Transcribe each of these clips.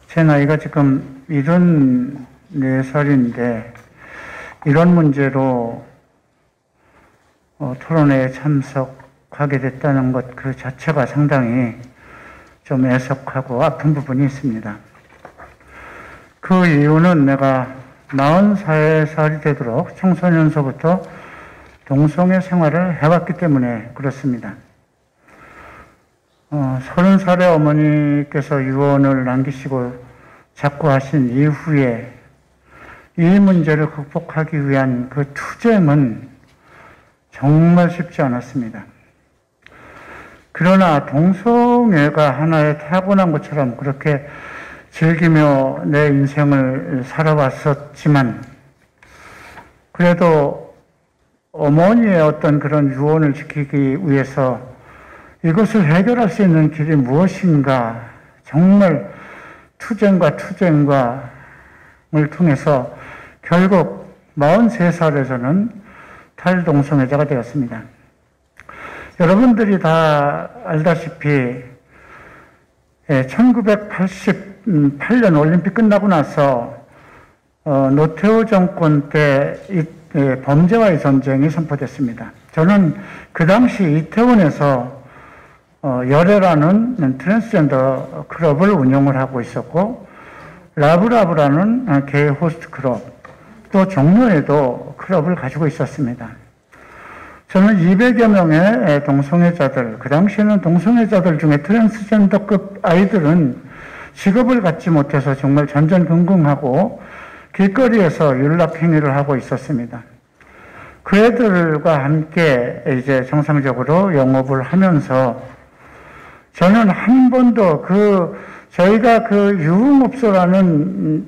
제 나이가 지금 74살인데 이런 문제로 토론회에 참석하게 됐다는 것 그 자체가 상당히 좀 애석하고 아픈 부분이 있습니다. 그 이유는 내가 44살이 되도록 청소년서부터 동성애 생활을 해왔기 때문에 그렇습니다. 30살의 어머니께서 유언을 남기시고 작고하신 이후에 이 문제를 극복하기 위한 그 투쟁은 정말 쉽지 않았습니다. 그러나 동성애가 하나의 타고난 것처럼 그렇게 즐기며 내 인생을 살아왔었지만 그래도 어머니의 어떤 그런 유언을 지키기 위해서 이것을 해결할 수 있는 길이 무엇인가 정말 투쟁을 통해서 결국 43살에서는 탈동성애자가 되었습니다. 여러분들이 다 알다시피 1988년 올림픽 끝나고 나서 노태우 정권 때 범죄와의 전쟁이 선포됐습니다. 저는 그 당시 이태원에서 열애라는 트랜스젠더 클럽을 운영을 하고 있었고 라브라브라는 게이 호스트 클럽, 또 종로에도 클럽을 가지고 있었습니다. 저는 200여 명의 동성애자들, 그 당시에는 동성애자들 중에 트랜스젠더급 아이들은 직업을 갖지 못해서 정말 전전긍긍하고 길거리에서 윤락행위를 하고 있었습니다. 그 애들과 함께 이제 정상적으로 영업을 하면서 저는 한 번도 저희가 유흥업소라는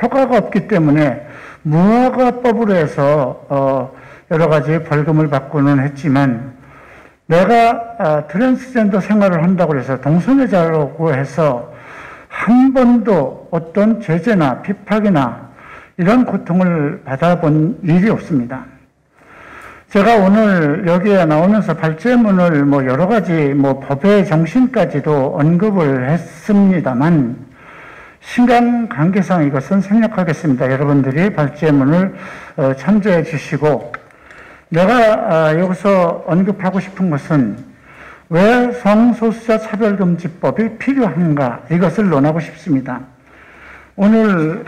허가가 없기 때문에 무허가법으로 해서 여러 가지 벌금을 받고는 했지만 내가 트랜스젠더 생활을 한다고 해서 동성애자라고 해서 한 번도 어떤 제재나 핍박이나 이런 고통을 받아본 일이 없습니다. 제가 오늘 여기에 나오면서 발제문을 여러 가지 법의 정신까지도 언급을 했습니다만 시간 관계상 이것은 생략하겠습니다. 여러분들이 발제문을 참조해 주시고 내가 여기서 언급하고 싶은 것은 왜 성소수자 차별금지법이 필요한가 이것을 논하고 싶습니다. 오늘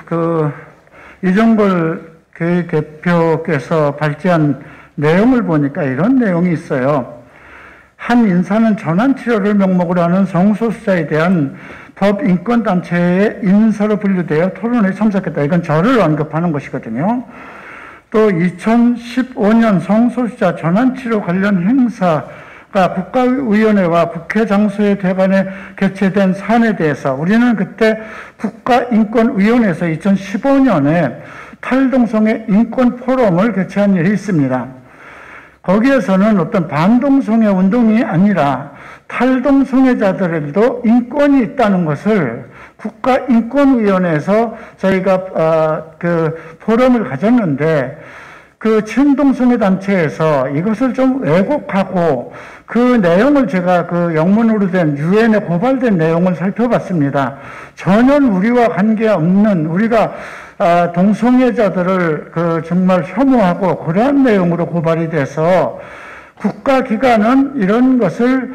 이종걸 대표께서 발제한 내용을 보니까 이런 내용이 있어요. 한 인사는 전환치료를 명목으로 하는 성소수자에 대한 법인권단체의 인사로 분류되어 토론회에 참석했다. 이건 저를 언급하는 것이거든요. 또 2015년 성소수자 전환치료 관련 행사가 국가위원회와 국회 장소의 대관에 개최된 사안에 대해서 우리는 그때 국가인권위원회에서 2015년에 탈동성애 인권 포럼을 개최한 일이 있습니다. 거기에서는 어떤 반동성애 운동이 아니라 탈동성애자들에게도 인권이 있다는 것을 국가인권위원회에서 저희가 포럼을 가졌는데 그 친동성애 단체에서 이것을 좀 왜곡하고 그 내용을 제가 영문으로 된 유엔에 고발된 내용을 살펴봤습니다. 전혀 우리와 관계없는 우리가 동성애자들을 정말 혐오하고 그러한 내용으로 고발이 돼서 국가기관은 이런 것을,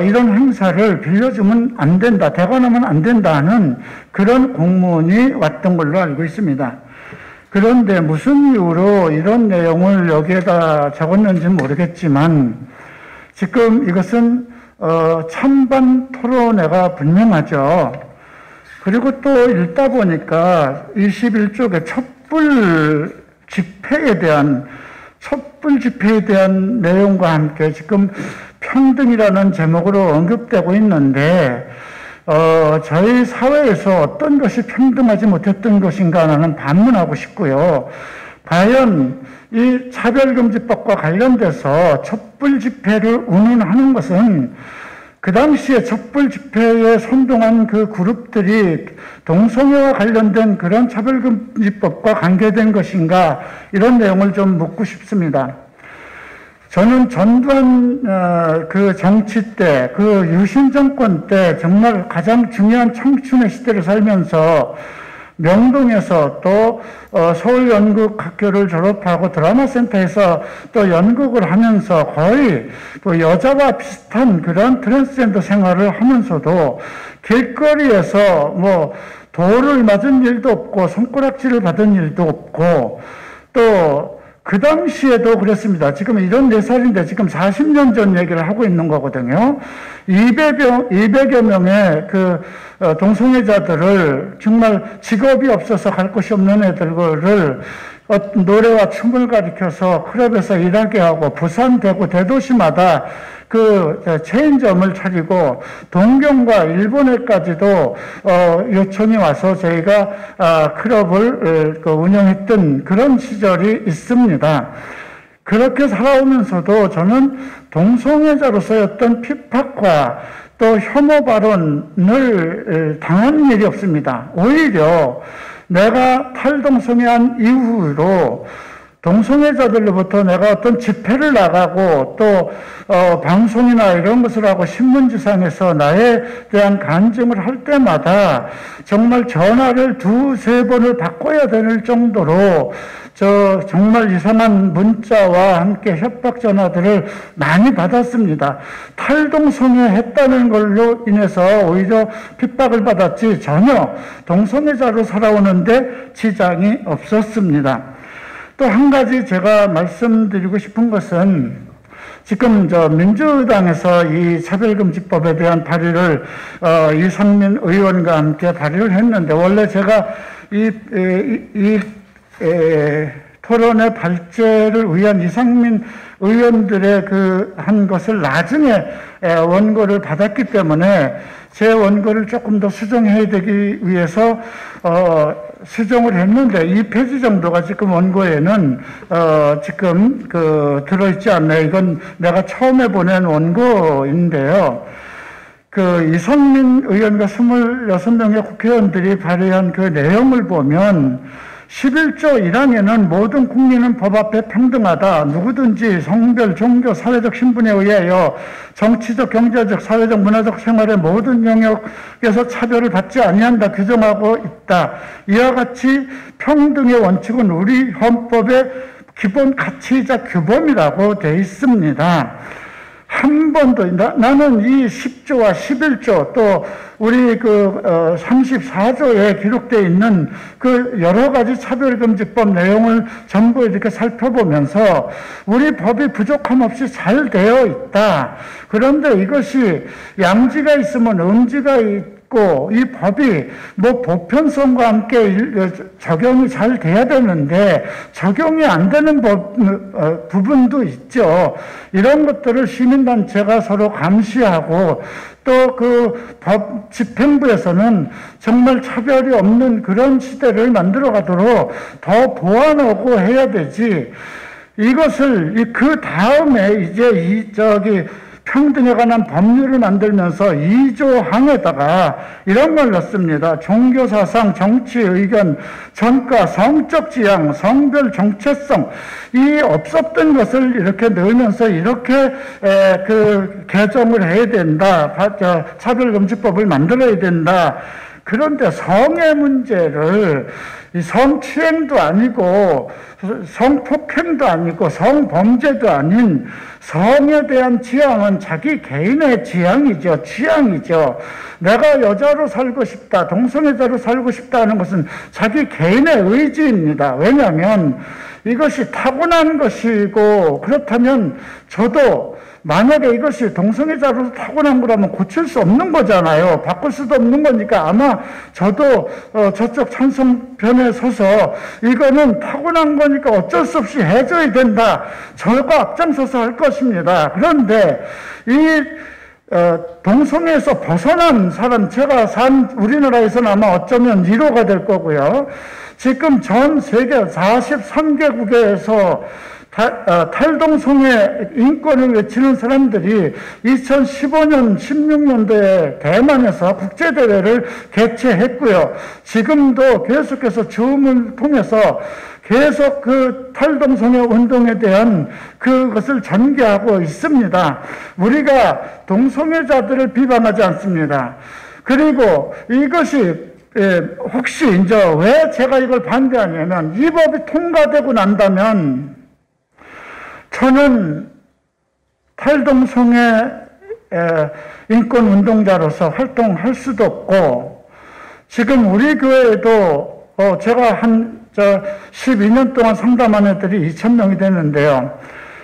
이런 행사를 빌려주면 안 된다, 대관하면 안 된다는 그런 공문이 왔던 걸로 알고 있습니다. 그런데 무슨 이유로 이런 내용을 여기에다 적었는지는 모르겠지만 지금 이것은 찬반 토론회가 분명하죠. 그리고 또 읽다 보니까 21쪽에 촛불 집회에 대한 내용과 함께 지금 평등이라는 제목으로 언급되고 있는데 저희 사회에서 어떤 것이 평등하지 못했던 것인가 나는 반문하고 싶고요. 과연 이 차별금지법과 관련돼서 촛불 집회를 운운하는 것은 그 당시에 촛불 집회에 선동한 그 그룹들이 동성애와 관련된 그런 차별금지법과 관계된 것인가 이런 내용을 좀 묻고 싶습니다. 저는 전두환 그 정치 때, 그 유신 정권 때 정말 가장 중요한 청춘의 시대를 살면서 명동에서 또 서울연극학교를 졸업하고 드라마센터에서 또 연극을 하면서 거의 뭐 여자와 비슷한 그런 트랜스젠더 생활을 하면서도 길거리에서 뭐 돌을 맞은 일도 없고 손가락질을 받은 일도 없고 또 그 당시에도 그랬습니다. 지금 74살인데 지금 40년 전 얘기를 하고 있는 거거든요. 200여 명의 그 동성애자들을 정말 직업이 없어서 갈 곳이 없는 애들을 노래와 춤을 가리켜서 클럽에서 일하게 하고 부산, 대구, 대도시마다 그 체인점을 차리고 동경과 일본에까지도 요청이 와서 저희가 클럽을 운영했던 그런 시절이 있습니다. 그렇게 살아오면서도 저는 동성애자로서의 어떤 핍박과 또 혐오 발언을 당한 일이 없습니다. 오히려 내가 탈동성애한 이후로 동성애자들로부터 내가 어떤 집회를 나가고 또 방송이나 이런 것을 하고 신문지상에서 나에 대한 간증을 할 때마다 정말 전화를 2-3번을 바꿔야 될 정도로 정말 이상한 문자와 함께 협박 전화들을 많이 받았습니다. 탈동성애 했다는 걸로 인해서 오히려 핍박을 받았지 전혀 동성애자로 살아오는데 지장이 없었습니다. 또 한 가지 제가 말씀드리고 싶은 것은 지금 민주당에서 이 차별금지법에 대한 발의를 이상민 의원과 함께 발의를 했는데 원래 제가 이 토론의 발제를 위한 이상민 의원들의 한 것을 나중에 원고를 받았기 때문에 제 원고를 조금 더 수정해야 되기 위해서 수정을 했는데 2페이지 정도가 지금 원고에는 지금 들어있지 않나요? 이건 내가 처음에 보낸 원고인데요. 이상민 의원과 26명의 국회의원들이 발의한 그 내용을 보면 11조 1항에는 모든 국민은 법 앞에 평등하다. 누구든지 성별, 종교, 사회적 신분에 의하여 정치적, 경제적, 사회적, 문화적 생활의 모든 영역에서 차별을 받지 아니한다 규정하고 있다. 이와 같이 평등의 원칙은 우리 헌법의 기본 가치이자 규범이라고 되어 있습니다. 한 번도 나는 이 10조와 11조 또 우리 34조에 기록되어 있는 여러 가지 차별금지법 내용을 전부 이렇게 살펴보면서 우리 법이 부족함 없이 잘 되어 있다. 그런데 이것이 양지가 있으면 음지가 있고 이 법이 보편성과 함께 적용이 잘 돼야 되는데 적용이 안 되는 부분도 있죠. 이런 것들을 시민단체가 서로 감시하고 또 법 집행부에서는 정말 차별이 없는 그런 시대를 만들어 가도록 더 보완하고 해야 되지. 이것을 그 다음에 이제 평등에 관한 법률을 만들면서 2조 항에다가 이런 걸 넣습니다. 종교사상, 정치 의견, 전과, 성적 지향, 성별 정체성, 이 없었던 것을 이렇게 넣으면서 이렇게 개정을 해야 된다. 차별금지법을 만들어야 된다. 그런데 성의 문제를 성추행도 아니고 성폭행도 아니고 성범죄도 아닌 성에 대한 지향은 자기 개인의 지향이죠. 취향이죠. 내가 여자로 살고 싶다, 동성애자로 살고 싶다 하는 것은 자기 개인의 의지입니다. 왜냐하면 이것이 타고난 것이고 그렇다면 저도 만약에 이것이 동성애자로 타고난 거라면 고칠 수 없는 거잖아요. 바꿀 수도 없는 거니까 아마 저도 저쪽 찬성편에 서서 이거는 타고난 거니까 어쩔 수 없이 해줘야 된다. 저가 앞장서서 할 것입니다. 그런데 동성애에서 벗어난 사람, 제가 산 우리나라에서는 아마 어쩌면 1호가 될 거고요. 지금 전 세계 43개국에서 탈동성애 인권을 외치는 사람들이 2015년, 16년도에 대만에서 국제대회를 개최했고요. 지금도 계속해서 줌을 통해서 계속 그 탈동성애 운동에 대한 그것을 전개하고 있습니다. 우리가 동성애자들을 비방하지 않습니다. 그리고 이것이 혹시 이제 왜 제가 이걸 반대하냐면, 이 법이 통과되고 난다면 저는 탈동성애 인권 운동자로서 활동할 수도 없고, 지금 우리 교회에도 제가 12년 동안 상담한 애들이 2,000명이 되는데요.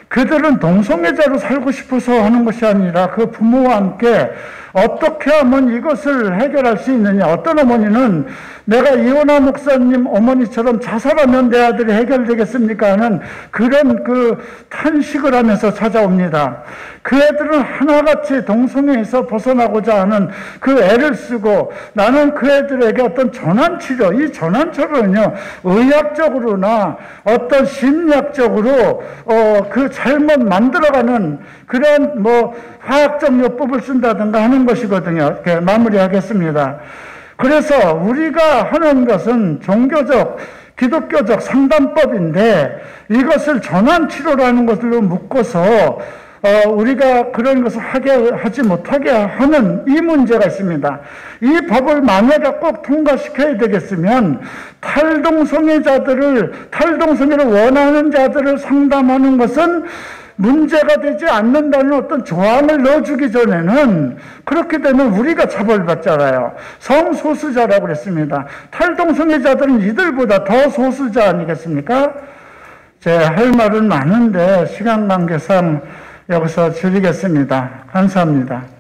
그들은 동성애자로 살고 싶어서 하는 것이 아니라 그 부모와 함께 어떻게 하면 이것을 해결할 수 있느냐. 어떤 어머니는 내가 이혼아 목사님 어머니처럼 자살하면 내 아들이 해결되겠습니까 하는 그런 그 탄식을 하면서 찾아옵니다. 그 애들은 하나같이 동성애에서 벗어나고자 하는 그 애를 쓰고, 나는 그 애들에게 어떤 전환치료, 이 전환치료는요, 의학적으로나 어떤 심리학적으로 그 잘못 만들어가는 그런 화학적 요법을 쓴다든가 하는 것이거든요. 이렇게 마무리하겠습니다. 그래서 우리가 하는 것은 종교적, 기독교적 상담법인데, 이것을 전환치료라는 것으로 묶어서 우리가 그런 것을 하지 못하게 하는 이 문제가 있습니다. 이 법을 만약에 꼭 통과시켜야 되겠으면 탈동성애를 원하는 자들을 상담하는 것은 문제가 되지 않는다는 어떤 조항을 넣어주기 전에는, 그렇게 되면 우리가 처벌받잖아요. 성소수자라고 그랬습니다. 탈동성애자들은 이들보다 더 소수자 아니겠습니까? 할 말은 많은데 시간 관계상 여기서 줄이겠습니다. 감사합니다.